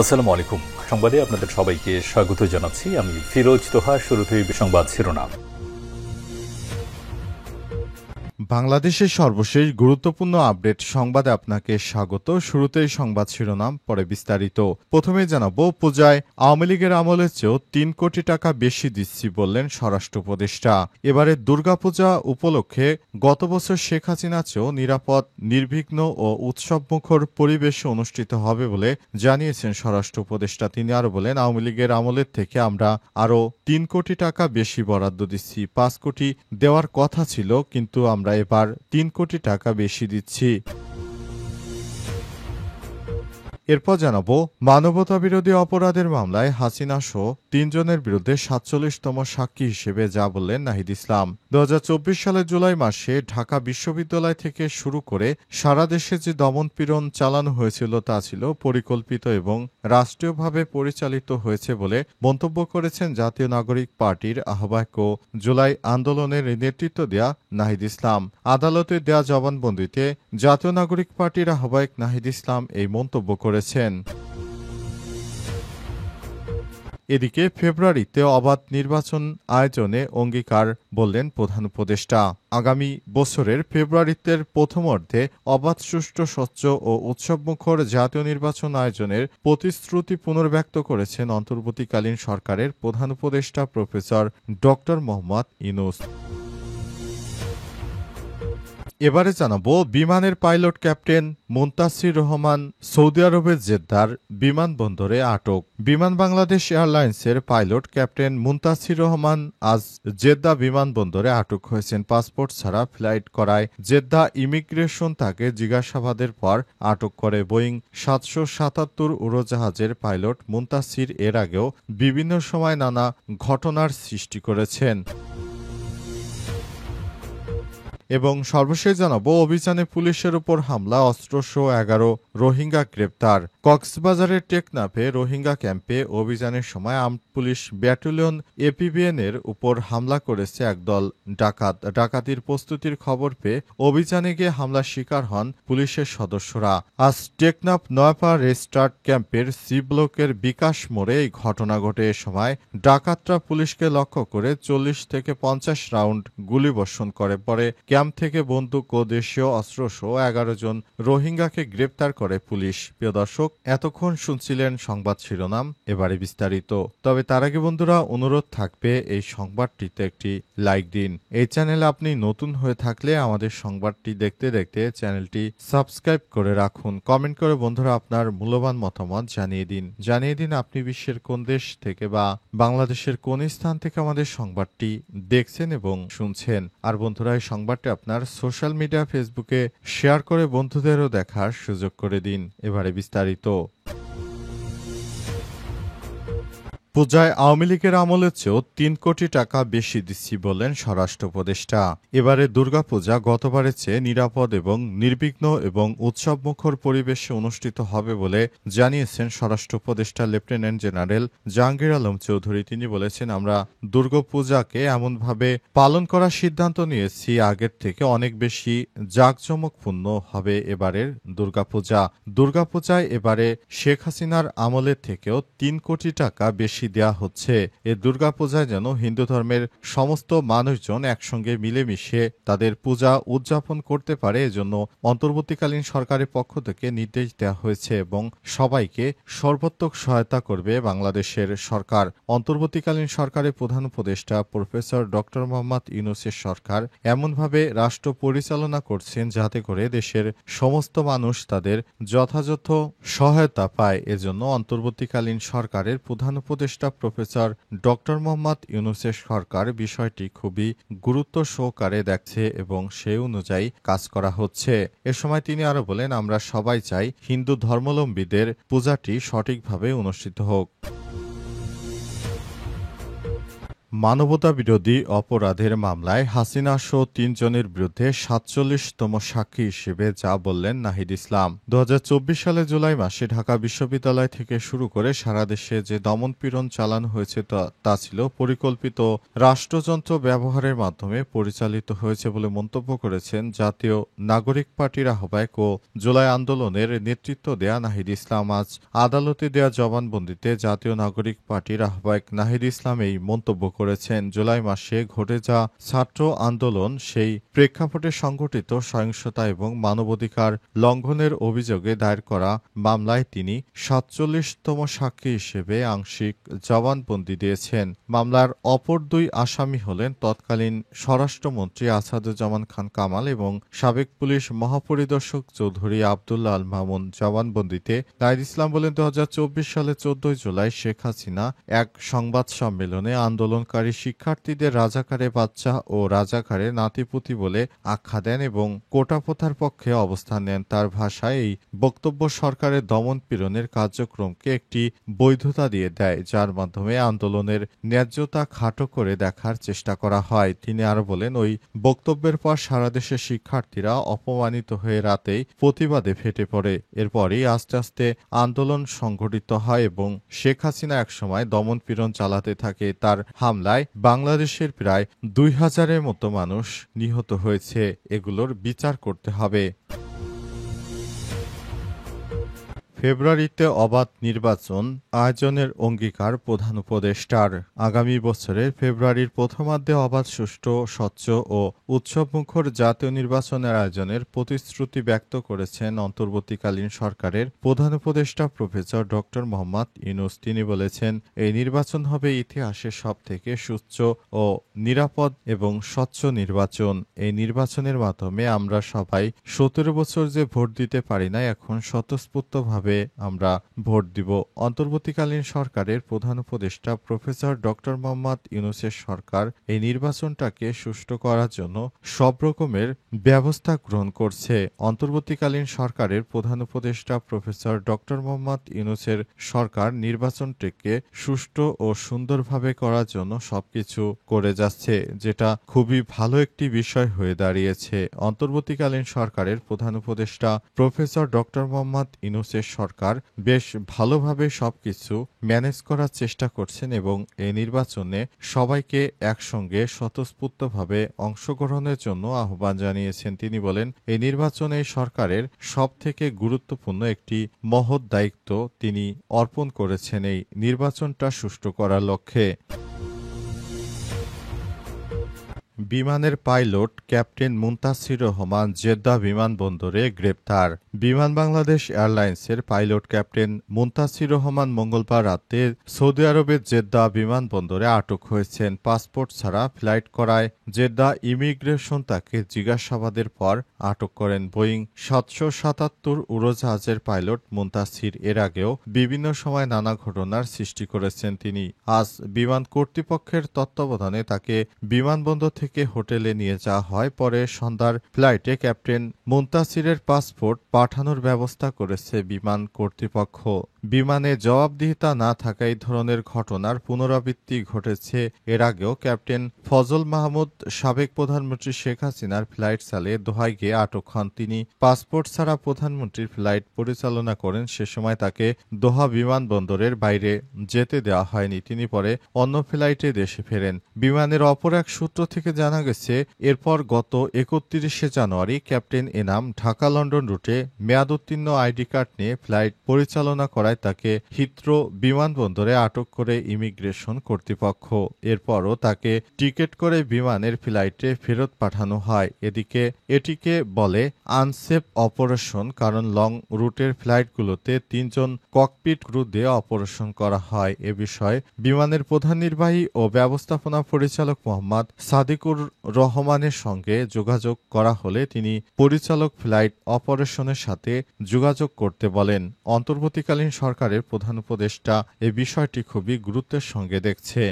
আসসালামু আলাইকুম। সংবাদে আপনাদের সবাইকে স্বাগত জানাচ্ছি। আমি ফিরোজ তোহা। শুরুতেই সংবাদ শিরোনাম। বাংলাদেশের সর্বশেষ গুরুত্বপূর্ণ আপডেট সংবাদে আপনাকে স্বাগত। শুরুতেই সংবাদ শিরোনাম, পরে বিস্তারিত। প্রথমেই জানাবো, পূজায় আওয়ামী লীগের আমলের চেয়েও ৩ কোটি টাকা বেশি দিচ্ছি বললেন স্বরাষ্ট্র উপদেষ্টা। এবারে দুর্গাপূজা উপলক্ষে গত বছর শেখ হাসিনার চেয়েও নিরাপদ, নির্বিঘ্ন ও উৎসবমুখর পরিবেশে অনুষ্ঠিত হবে বলে জানিয়েছেন স্বরাষ্ট্র উপদেষ্টা। তিনি আরও বলেন, আওয়ামী লীগের আমলের থেকে আমরা আরও ৩ কোটি টাকা বেশি বরাদ্দ দিচ্ছি। ৫ কোটি দেওয়ার কথা ছিল, কিন্তু আমরা এবার ৩ কোটি টাকা বেশি দিচ্ছি। এরপর জানাবো, মানবতাবিরোধী অপরাধের মামলায় হাসিনা সহ ৩ জনের বিরুদ্ধে ৪৭তম সাক্ষী হিসেবে যা বললেন নাহিদ ইসলাম। ২০২৪ সালের জুলাই মাসে ঢাকা বিশ্ববিদ্যালয় থেকে শুরু করে সারা দেশে যে দমনপীড়ন চালানো হয়েছিল তা ছিল পরিকল্পিত এবং রাষ্ট্রীয়ভাবে পরিচালিত হয়েছে বলে মন্তব্য করেছেন জাতীয় নাগরিক পার্টির আহ্বায়ক ও জুলাই আন্দোলনের নেতৃত্ব দেয়া নাহিদ ইসলাম। আদালতে দেয়া জবানবন্দিতে জাতীয় নাগরিক পার্টির আহ্বায়ক নাহিদ ইসলাম এই মন্তব্য করেছেন। এদিকে ফেব্রুয়ারিতে অবাধ নির্বাচন আয়োজনে অঙ্গীকার বললেন প্রধান উপদেষ্টা। আগামী বছরের ফেব্রুয়ারিতে প্রথমার্ধে অবাধ, সুষ্ঠু, স্বচ্ছ ও উৎসবমুখর জাতীয় নির্বাচন আয়োজনের প্রতিশ্রুতি পুনর্ব্যক্ত করেছেন অন্তর্বর্তীকালীন সরকারের প্রধান উপদেষ্টা প্রফেসর ড মোহাম্মদ ইউনূস। এবারে জানাবো, বিমানের pilot captain Muntasir Rahman Saudi আরবের জেদ্দার বিমানবন্দরে আটক। বিমান বাংলাদেশ এয়ারলাইন্সের পাইলট ক্যাপ্টেন মুনতাসির রহমান আজ জেদ্দা বিমানবন্দরে আটক হয়েছেন। পাসপোর্ট ছাড়া ফ্লাইট করায় জেদ্দা ইমিগ্রেশন তাকে জিজ্ঞাসাবাদের পর আটক করে। বোয়িং ৭৭৭ উড়োজাহাজের পাইলট মুনতাসির এর আগেও বিভিন্ন সময় নানা ঘটনার সৃষ্টি করেছেন। এবং সর্বশেষ জানাবো, অভিযানে পুলিশের উপর হামলা, অস্ত্রসহ ১১ রোহিঙ্গা গ্রেপ্তার। কক্সবাজারের টেকনাফে রোহিঙ্গা ক্যাম্পে অভিযানের সময় আর্মড পুলিশ ব্যাটালিয়ন এপিবিএন এর উপর হামলা করেছে একদল ডাকাত। ডাকাতির প্রস্তুতির খবর পেয়ে অভিযানে গিয়ে হামলার শিকার হন পুলিশের সদস্যরা। আজ টেকনাফ নয়াপাড়া রেস্টার্ট ক্যাম্পের সি ব্লকের বিকাশ মোড়ে এই ঘটনা ঘটে। এ সময় ডাকাতরা পুলিশকে লক্ষ্য করে ৪০ থেকে ৫০ রাউন্ড গুলিবর্ষণ করে। পরে ক্যাম্প থেকে বন্দুক ও দেশীয় অস্ত্রসহ ১১ জন রোহিঙ্গাকে গ্রেপ্তার করে পুলিশ। প্রিয় দর্শক, এতক্ষণ শুনছিলেন সংবাদ শিরোনাম, এবারে বিস্তারিত। তবে তার আগে বন্ধুরা, অনুরোধ থাকবে এই সংবাদটিতে একটি লাইক দিন। এই চ্যানেলে আপনি নতুন হয়ে থাকলে আমাদের সংবাদটি দেখতে দেখতে চ্যানেলটি সাবস্ক্রাইব করে রাখুন। কমেন্ট করে বন্ধুরা আপনার মূল্যবান মতামত জানিয়ে দিন আপনি বিশ্বের কোন দেশ থেকে বা বাংলাদেশের কোন স্থান থেকে আমাদের সংবাদটি দেখছেন এবং শুনছেন। আর বন্ধুরা, এই সংবাদটি আপনার সোশ্যাল মিডিয়া ফেসবুকে শেয়ার করে বন্ধুদেরও দেখার সুযোগ করে দিন। এবারে বিস্তারিত। পূজায় আওয়ামী লীগের আমলের চেয়েও ৩ কোটি টাকা বেশি দিচ্ছি বললেন স্বরাষ্ট্র উপদেষ্টা। এবারে দুর্গাপূজা গতবারের চেয়ে নিরাপদ এবং নির্বিঘ্ন এবং উৎসবমুখর পরিবেশে অনুষ্ঠিত হবে বলে জানিয়েছেন স্বরাষ্ট্র উপদেষ্টা লেফটেন্যান্ট জেনারেল জাহাঙ্গীর আলম চৌধুরী। তিনি বলেছেন, আমরা দুর্গাপূজাকে এমনভাবে পালন করার সিদ্ধান্ত নিয়েছি, আগের থেকে অনেক বেশি জাঁকজমকপূর্ণ হবে এবারের দুর্গাপূজায় এবারে শেখ হাসিনার আমলের থেকেও ৩ কোটি টাকা বেশি দেয়া হচ্ছে। এ দুর্গাপূজায় যেন হিন্দু ধর্মের সমস্ত মানুষজন একসঙ্গে মিলেমিশে তাদের পূজা উদযাপন করতে পারে, এজন্য অন্তর্বর্তীকালীন সরকারের পক্ষ থেকে নির্দেশ দেওয়া হয়েছে এবং সবাইকে সর্বোত্তক সহায়তা করবে বাংলাদেশের সরকার। অন্তর্বর্তীকালীন সরকারের প্রধান উপদেষ্টা প্রফেসর ড মোহাম্মদ ইউনূসের সরকার এমনভাবে রাষ্ট্র পরিচালনা করছেন যাতে করে দেশের সমস্ত মানুষ তাদের যথাযথ সহায়তা পায়। এজন্য অন্তর্বর্তীকালীন সরকারের প্রধান উপদেষ্টা প্রফেসর ড মোহাম্মদ ইউনূসের সরকার বিষয়টি খুবই গুরুত্ব সহকারে দেখছে এবং সেই অনুযায়ী কাজ করা হচ্ছে। এ সময় তিনি আরো বলেন, আমরা সবাই চাই হিন্দু ধর্মাবলম্বীদের পূজাটি সঠিকভাবে অনুষ্ঠিত হোক। মানবতাবিরোধী অপরাধের মামলায় হাসিনাসহ ৩ জনের বিরুদ্ধে ৪৭তম সাক্ষী হিসেবে যা বললেন নাহিদ ইসলাম। ২০২৪ সালে জুলাই মাসে ঢাকা বিশ্ববিদ্যালয় থেকে শুরু করে সারা দেশে যে দমন-পীড়ন চালানো হয়েছে তা ছিল পরিকল্পিত রাষ্ট্রযন্ত্র ব্যবহারের মাধ্যমে পরিচালিত হয়েছে বলে মন্তব্য করেছেন জাতীয় নাগরিক পার্টির আহ্বায়ক ও জুলাই আন্দোলনের নেতৃত্ব দেয়া নাহিদ ইসলাম। আজ আদালতে দেয়া জবানবন্দিতে জাতীয় নাগরিক পার্টির আহ্বায়ক নাহিদ ইসলাম এই মন্তব্য করেছেন। জুলাই মাসে ঘটে যাওয়া ছাত্র আন্দোলন সেই প্রেক্ষাপটে সংঘটিত সহিংসতা এবং মানবাধিকার লঙ্ঘনের অভিযোগে দায়ের করা মামলায় তিনি ৪৭তম সাক্ষী হিসেবে আংশিক জবানবন্দি দিয়েছেন। মামলার অপর ২ আসামি হলেন তৎকালীন স্বরাষ্ট্রমন্ত্রী আসাদুজ্জামান খান কামাল এবং সাবেক পুলিশ মহাপরিদর্শক চৌধুরী আবদুল্লাহ আল মামুন। জবানবন্দিতে নাহিদ ইসলাম বলেন, ২০২৪ সালে ১৪ জুলাই শেখ হাসিনা এক সংবাদ সম্মেলনে আন্দোলনকারী শিক্ষার্থীদের রাজাকারে বাচ্চা ও রাজাকারে নাতিপুতি বলে আখ্যা দেন এবং কোটা প্রথার পক্ষে অবস্থান নেন। তার ভাষায় এই বক্তব্য সরকারের দমন-পীড়নের কার্যক্রমকে একটি বৈধতা দিয়ে দেয়, যার মাধ্যমে আন্দোলনের ন্যায্যতা খাটো করে দেখার চেষ্টা করা হয়। তিনি আরো বলেন, ওই বক্তব্যের পর সারা দেশের শিক্ষার্থীরা অপমানিত হয়ে রাতেই প্রতিবাদে ফেটে পড়ে। এরপরই আস্তে আস্তে আন্দোলন সংঘটিত হয় এবং শেখ হাসিনা একসময় দমন-পীড়ন চালাতে থাকে। তার হামলায় বাংলাদেশের প্রায় ২,০০০-এর মতো মানুষ নিহত হয়েছে। এগুলোর বিচার করতে হবে। ফেব্রুয়ারিতে অবাধ নির্বাচন আয়োজনের অঙ্গীকার প্রধান উপদেষ্টার। আগামী বছরের ফেব্রুয়ারির প্রথমার্ধে অবাধ, সুষ্ঠু, স্বচ্ছ ও উৎসবমুখর জাতীয় নির্বাচনের আয়োজনের প্রতিশ্রুতি ব্যক্ত করেছেন অন্তর্বর্তীকালীন সরকারের প্রধান উপদেষ্টা প্রফেসর ড. মোহাম্মদ ইউনূস। তিনি বলেছেন, এই নির্বাচন হবে ইতিহাসের সবথেকে সুষ্ঠু ও নিরাপদ এবং স্বচ্ছ নির্বাচন। এই নির্বাচনের মাধ্যমে আমরা সবাই ১৭ বছর যে ভোট দিতে পারি না, এখন স্বতঃস্ফূর্তভাবে আমরা ভোট দিব। অন্তর্বর্তীকালীন সরকারের প্রধান উপদেষ্টা প্রফেসর ড. মোহাম্মদ ইউনূসের সরকার এই নির্বাচনটাকে সুষ্ঠু করার জন্য সব রকমের ব্যবস্থা গ্রহণ করছে। অন্তর্বর্তীকালীন সরকারের প্রধান উপদেষ্টা প্রফেসর ড. মোহাম্মদ ইউনূসের সরকার নির্বাচনটিকে সুষ্ঠু ও সুন্দরভাবে করার জন্য সবকিছু করে যাচ্ছে, যেটা খুবই ভালো একটি বিষয় হয়ে দাঁড়িয়েছে। অন্তর্বর্তীকালীন সরকারের প্রধান উপদেষ্টা প্রফেসর ড. মোহাম্মদ ইউনূসের সরকার বেশ ভালোভাবে সবকিছু ম্যানেজ করার চেষ্টা করছেন এবং এই নির্বাচনে সবাইকে একসঙ্গে স্বতঃস্ফূর্তভাবে অংশগ্রহণের জন্য আহ্বান জানিয়েছেন। তিনি বলেন, এই নির্বাচনে সরকারের সবথেকে গুরুত্বপূর্ণ একটি মহৎ দায়িত্ব তিনি অর্পণ করেছেন এই নির্বাচনটা সুষ্ঠু করার লক্ষ্যে। বিমানের pilot captain Muntasir Rahman Jeddah বিমানবন্দরে গ্রেপ্তার। বিমান বাংলাদেশ এয়ারলাইন্সের পাইলট ক্যাপ্টেন মুনতাসির রহমান মঙ্গলবার রাতে সৌদি আরবের জেদ্দা বিমানবন্দরে আটক হয়েছেন। পাসপোর্ট ছাড়া ফ্লাইট করায় জেদ্দা ইমিগ্রেশন তাকে জিজ্ঞাসাবাদের পর আটক করেন। বোয়িং ৭৭৭ উড়োজাহাজের পাইলট মুনতাসির এর আগেও বিভিন্ন সময় নানা ঘটনার সৃষ্টি করেছেন তিনি। আজ বিমান কর্তৃপক্ষের তত্ত্বাবধানে তাকে বিমানবন্দর থেকে হোটেলে নিয়ে যাওয়া হয়। পরে সন্ধ্যার ফ্লাইটে ক্যাপ্টেন মুনতাসিরের পাসপোর্ট পাঠানোর ব্যবস্থা করেছে বিমান কর্তৃপক্ষ। বিমানে জবাবদিহিতা না থাকা এই ধরনের ঘটনার পুনরাবৃত্তি ঘটেছে। এর আগেও ক্যাপ্টেন ফজল মাহমুদ সাবেক প্রধানমন্ত্রী শেখ হাসিনার ফ্লাইট চালিয়ে দোহায় গিয়ে আটক হন। তিনি পাসপোর্ট ছাড়া প্রধানমন্ত্রীর ফ্লাইট পরিচালনা করেন। সে সময় তাকে দোহা বিমানবন্দরের বাইরে যেতে দেওয়া হয়নি। তিনি পরে অন্য ফ্লাইটে দেশে ফেরেন। বিমানের অপর এক সূত্র থেকে জানা গেছে, এরপর গত ৩১শে জানুয়ারি ক্যাপ্টেন এনাম ঢাকা লন্ডন রুটে মেয়াদোত্তীর্ণ আইডি কার্ড নিয়ে ফ্লাইট পরিচালনা করায় তাকে হিথ্রো বিমানবন্দরে আটক করে ইমিগ্রেশন কর্তৃপক্ষ। এরপরও তাকে টিকেট করে বিমানের ফ্লাইটে ফেরত পাঠানো হয়। এটিকে বলে আনসেফ অপারেশন, কারণ লং রুটের ফ্লাইটগুলোতে ৩ জন ককপিট ক্রু দিয়ে অপারেশন করা হয়। এ বিষয়ে বিমানের প্রধান নির্বাহী ও ব্যবস্থাপনা পরিচালক মোহাম্মদ সাদিকুর রহমানের সঙ্গে যোগাযোগ করা হলে তিনি পরিচালক ফ্লাইট অপারেশনের সাথে যোগাযোগ করতে বলেন। অন্তর্বর্তীকালীন সরকারের প্রধান উপদেষ্টা এ বিষয়টি খুবই গুরুত্বের সঙ্গে দেখছে।